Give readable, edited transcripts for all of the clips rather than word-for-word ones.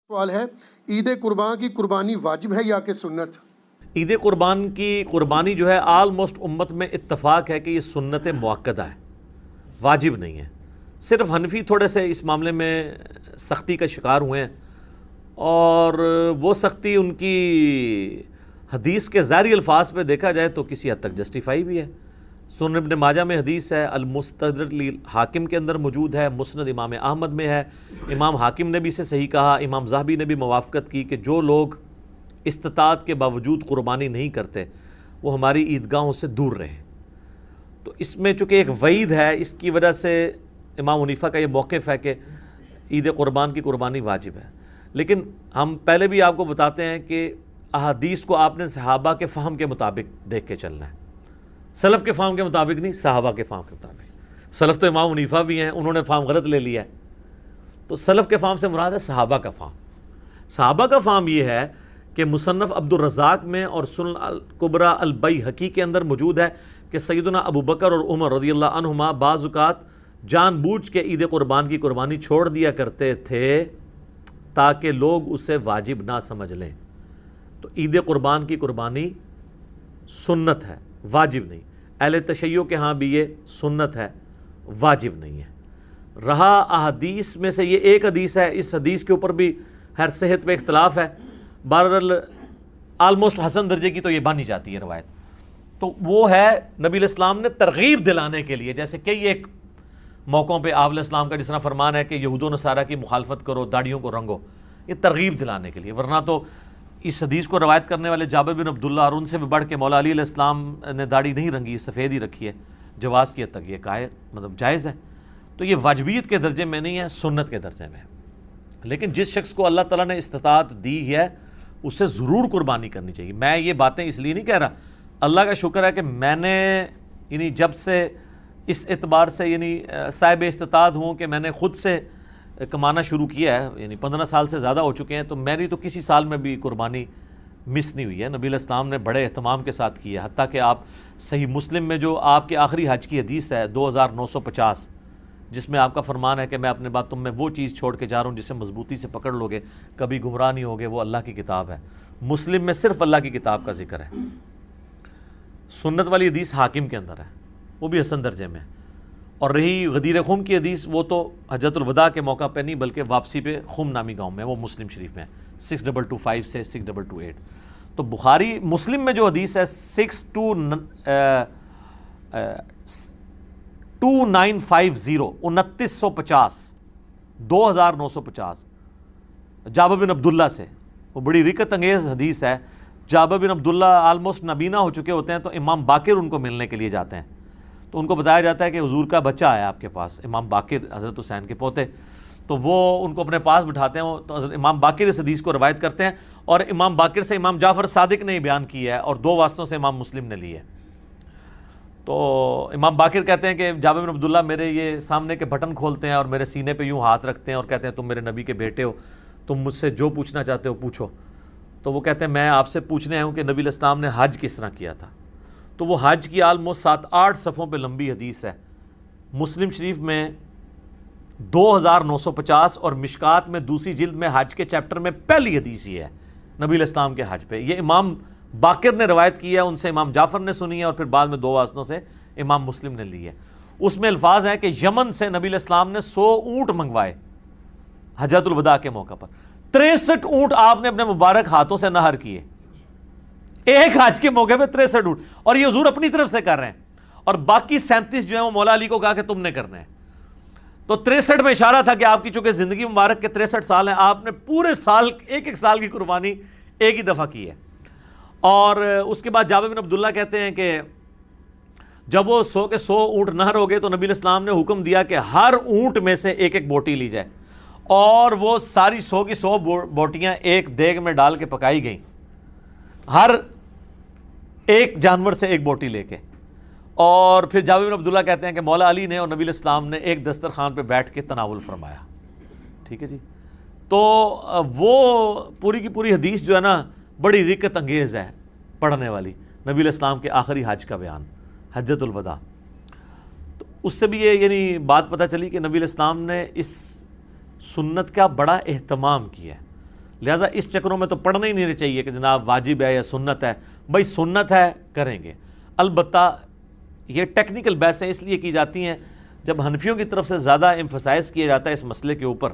سوال ہے، عید قربان کی قربانی واجب ہے یا کہ سنت؟ عید قربان کی قربانی جو ہے آلموسٹ امت میں اتفاق ہے کہ یہ سنت مؤکدہ ہے، واجب نہیں ہے۔ صرف حنفی تھوڑے سے اس معاملے میں سختی کا شکار ہوئے ہیں، اور وہ سختی ان کی حدیث کے ظاہری الفاظ پہ دیکھا جائے تو کسی حد تک جسٹیفائی بھی ہے۔ سنن ابن ماجہ میں حدیث ہے، المستدرک حاکم کے اندر موجود ہے، مسند امام احمد میں ہے، امام حاکم نے بھی اسے صحیح کہا، امام ذہبی نے بھی موافقت کی کہ جو لوگ استطاعت کے باوجود قربانی نہیں کرتے وہ ہماری عیدگاہوں سے دور رہیں۔ تو اس میں چونکہ ایک وعید ہے، اس کی وجہ سے امام حنیفہ کا یہ موقف ہے کہ عید قربان کی قربانی واجب ہے۔ لیکن ہم پہلے بھی آپ کو بتاتے ہیں کہ احادیث کو آپ نے صحابہ کے فہم کے مطابق دیکھ کے چلنا ہے، سلف کے فہم کے مطابق نہیں، صحابہ کے فہم کے مطابق۔ سلف تو امام حنیفہ بھی ہیں، انہوں نے فہم غلط لے لیا ہے، تو سلف کے فہم سے مراد ہے صحابہ کا فہم۔ صحابہ کا فہم یہ ہے کہ مصنف عبد الرزاق میں اور سنن الکبریٰ البیہقی کے اندر موجود ہے کہ سیدنا ابو بکر اور عمر رضی اللہ عنہما بعض اوقات جان بوجھ کے عید قربان کی قربانی چھوڑ دیا کرتے تھے تاکہ لوگ اسے واجب نہ سمجھ لیں۔ تو عید قربان کی قربانی سنت ہے، واجب نہیں۔ اہل تشیع کے ہاں بھی یہ سنت ہے، واجب نہیں ہے۔ رہا احادیث میں سے یہ ایک حدیث ہے، اس حدیث کے اوپر بھی ہر صحت پہ اختلاف ہے، بہرحال آلموسٹ حسن درجے کی تو یہ بانی جاتی ہے روایت۔ تو وہ ہے نبی علیہ السلام نے ترغیب دلانے کے لیے، جیسے کئی ایک موقعوں پہ آپ علیہ السلام کا جس طرح فرمان ہے کہ یہود و نصارہ کی مخالفت کرو، داڑھیوں کو رنگو، یہ ترغیب دلانے کے لیے۔ ورنہ تو اس حدیث کو روایت کرنے والے جابر بن عبداللہ اور ان سے بھی بڑھ کے مولا علی علیہ السلام نے داڑھی نہیں رنگی، سفید ہی رکھی ہے، جواز کی حد تک یہ جائز ہے۔ تو یہ واجبیت کے درجے میں نہیں ہے، سنت کے درجے میں ہے۔ لیکن جس شخص کو اللہ تعالیٰ نے استطاعت دی ہے اسے ضرور قربانی کرنی چاہیے۔ میں یہ باتیں اس لیے نہیں کہہ رہا، اللہ کا شکر ہے کہ میں نے یعنی جب سے اس اعتبار سے یعنی صاحب استطاعت ہوں کہ میں نے خود سے کمانا شروع کیا ہے، یعنی 15 سال سے زیادہ ہو چکے ہیں، تو میری تو کسی سال میں بھی قربانی مس نہیں ہوئی ہے۔ نبی علیہ السلام نے بڑے اہتمام کے ساتھ کی ہے، حتیٰ کہ آپ صحیح مسلم میں جو آپ کے آخری حج کی حدیث ہے 2950، جس میں آپ کا فرمان ہے کہ میں اپنے بعد تم میں وہ چیز چھوڑ کے جا رہا ہوں جسے مضبوطی سے پکڑ لوگے، کبھی گمراہ نہیں ہوگے، وہ اللہ کی کتاب ہے۔ مسلم میں صرف اللہ کی کتاب کا ذکر ہے۔ سنت والی حدیث حاکم کے اندر ہے، وہ بھی حسن درجے میں ہے۔ اور رہی غدیر خم کی حدیث، وہ تو حجۃ الوداع کے موقع پہ نہیں بلکہ واپسی پہ خم نامی گاؤں میں، وہ مسلم شریف میں ہے 6225 سے 6228۔ تو بخاری مسلم میں جو حدیث ہے 2950 2950 جابر بن عبداللہ سے، وہ بڑی رکت انگیز حدیث ہے۔ جابر بن عبداللہ آلموسٹ نابینا ہو چکے ہوتے ہیں، تو امام باقر ان کو ملنے کے لیے جاتے ہیں، تو ان کو بتایا جاتا ہے کہ حضور کا بچہ ہے آپ کے پاس، امام باقر حضرت حسین کے پوتے، تو وہ ان کو اپنے پاس بٹھاتے ہیں، تو حضرت امام باقر اس حدیث کو روایت کرتے ہیں، اور امام باقر سے امام جعفر صادق نے بیان کی ہے، اور 2 واسطوں سے امام مسلم نے لی ہے۔ تو امام باقر کہتے ہیں کہ جابر بن عبداللہ میرے یہ سامنے کے بٹن کھولتے ہیں اور میرے سینے پہ یوں ہاتھ رکھتے ہیں اور کہتے ہیں تم میرے نبی کے بیٹے ہو، تم مجھ سے جو پوچھنا چاہتے ہو پوچھو۔ تو وہ کہتے ہیں میں آپ سے پوچھنے آیا ہوں کہ نبی علیہ السلام نے حج کس طرح کیا تھا۔ تو وہ حج کی آلموسٹ 7-8 صفحوں پہ لمبی حدیث ہے، مسلم شریف میں 2950 اور مشکات میں دوسری جلد میں حج کے چیپٹر میں پہلی حدیث یہ ہے نبی علیہ السلام کے حج پہ۔ یہ امام باقر نے روایت کی ہے، ان سے امام جعفر نے سنی ہے، اور پھر بعد میں 2 واسطوں سے امام مسلم نے لی ہے۔ اس میں الفاظ ہیں کہ یمن سے نبی علیہ السلام نے 100 اونٹ منگوائے حجۃ الوداع کے موقع پر، 63 اونٹ آپ نے اپنے مبارک ہاتھوں سے نہر کیے ایک حج کے موقع پہ، 63 اونٹ، اور یہ حضور اپنی طرف سے کر رہے ہیں، اور باقی 37 جو ہیں وہ مولا علی کو کہا کہ تم نے کرنا ہے۔ تو 63 میں اشارہ تھا کہ آپ کی چونکہ زندگی مبارک کے 63 سال ہیں، آپ نے پورے سال ایک سال کی قربانی ایک ہی دفعہ کی ہے۔ اور اس کے بعد جابر بن عبداللہ کہتے ہیں کہ جب وہ 100 کے 100 اونٹ نہر ہو گئے تو نبی علیہ السلام نے حکم دیا کہ ہر اونٹ میں سے ایک ایک بوٹی لی جائے، اور وہ ساری 100 کی 100 بوٹیاں ایک دیگ میں ڈال کے پکائی گئیں، ہر ایک جانور سے ایک بوٹی لے کے۔ اور پھر جابر بن عبداللہ کہتے ہیں کہ مولا علی نے اور نبی علیہ السلام نے ایک دسترخوان پہ بیٹھ کے تناول فرمایا۔ ٹھیک ہے جی، تو وہ پوری کی پوری حدیث جو ہے نا بڑی رکت انگیز ہے پڑھنے والی، نبی علیہ السلام کے آخری حج کا بیان، حجۃ الوداع۔ تو اس سے بھی یہ یعنی بات پتہ چلی کہ نبی علیہ السلام نے اس سنت کا بڑا اہتمام کیا ہے۔ لہٰذا اس چکروں میں تو پڑھنا ہی نہیں چاہیے کہ جناب واجب ہے یا سنت ہے. بھائی سنت ہے کریں گے. البتہ یہ ٹیکنیکل بحثیں اس لیے کی جاتی ہیں جب حنفیوں کی طرف سے زیادہ ایمفسائز کیا جاتا ہے اس مسئلے کے اوپر,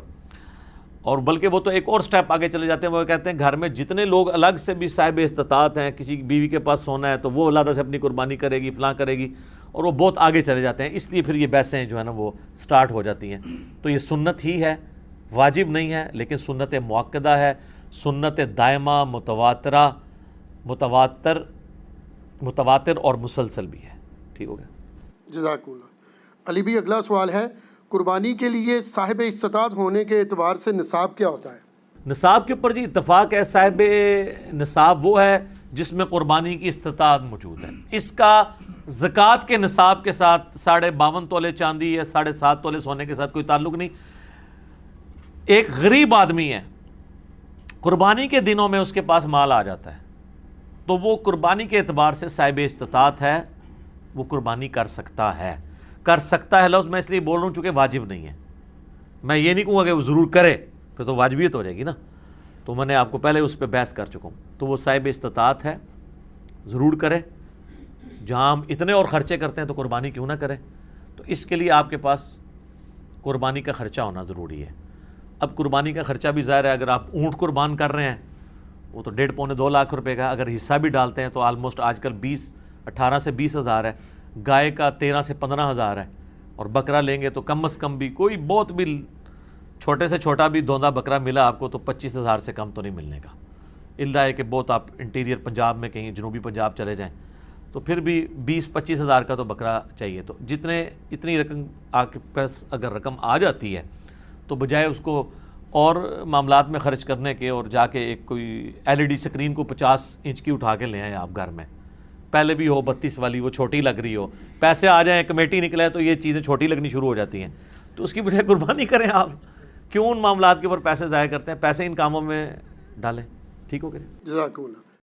اور بلکہ وہ تو ایک اور سٹیپ آگے چلے جاتے ہیں. وہ کہتے ہیں گھر میں جتنے لوگ الگ سے بھی صاحب استطاعت ہیں, کسی بیوی کے پاس سونا ہے تو وہ علیحدہ سے اپنی قربانی کرے گی, فلاں کرے گی, اور وہ بہت آگے چلے جاتے ہیں. اس لیے پھر یہ بحثیں جو ہے نا وہ سٹارٹ ہو جاتی ہیں. تو یہ سنت ہی ہے, واجب نہیں ہے, لیکن سنت مؤکدہ ہے, سنت دائمہ, متواتر اور مسلسل بھی ہے. ٹھیک ہو گیا, جزاک اللہ. علی بھی اگلا سوال ہے, قربانی کے لیے صاحب استطاعت ہونے کے اعتبار سے نصاب کیا ہوتا ہے؟ نصاب کے اوپر جی اتفاق ہے, صاحب نصاب وہ ہے جس میں قربانی کی استطاعت موجود ہے. اس کا زکوٰۃ کے نصاب کے ساتھ 52.5 تولے چاندی یا 7.5 تولے سونے کے ساتھ کوئی تعلق نہیں. ایک غریب آدمی ہے, قربانی کے دنوں میں اس کے پاس مال آ جاتا ہے, تو وہ قربانی کے اعتبار سے صاحب استطاعت ہے, وہ قربانی کر سکتا ہے. کر سکتا ہے لفظ میں اس لیے بول رہا ہوں چونکہ واجب نہیں ہے. میں یہ نہیں کہوں گا کہ وہ ضرور کرے, پھر تو واجبیت ہو جائے گی نا. تو میں نے آپ کو پہلے اس پہ بحث کر چکا ہوں. تو وہ صاحب استطاعت ہے, ضرور کرے. جہاں ہم اتنے اور خرچے کرتے ہیں تو قربانی کیوں نہ کرے. تو اس کے لیے آپ کے پاس قربانی کا خرچہ ہونا ضروری ہے. اب قربانی کا خرچہ بھی ظاہر ہے, اگر آپ اونٹ قربان کر رہے ہیں وہ تو 1.5-2 لاکھ روپے کا, اگر حصہ بھی ڈالتے ہیں تو آلموسٹ آج کل 18 سے 20 ہزار ہے. گائے کا 13 سے 15 ہزار ہے, اور بکرا لیں گے تو کم از کم بھی کوئی بہت بھی چھوٹے سے چھوٹا بھی دوندا بکرا ملا آپ کو تو 25 ہزار سے کم تو نہیں ملنے کا. اللہ ہے کہ بہت آپ انٹیریئر پنجاب میں کہیں جنوبی پنجاب چلے جائیں تو پھر بھی 20-25 ہزار کا تو بکرا چاہیے. تو اتنی رقم آپ کے پاس اگر رقم آ جاتی ہے تو بجائے اس کو اور معاملات میں خرچ کرنے کے اور جا کے ایک کوئی LED سکرین کو 50 انچ کی اٹھا کے لے آئیں آپ گھر میں, پہلے بھی ہو 32 والی, وہ چھوٹی لگ رہی ہو, پیسے آ جائیں, کمیٹی نکلے تو یہ چیزیں چھوٹی لگنی شروع ہو جاتی ہیں. تو اس کی بجائے قربانی کریں آپ. کیوں ان معاملات کے اوپر پیسے ضائع کرتے ہیں؟ پیسے ان کاموں میں ڈالیں. ٹھیک ہو گیا. جزاک اللہ.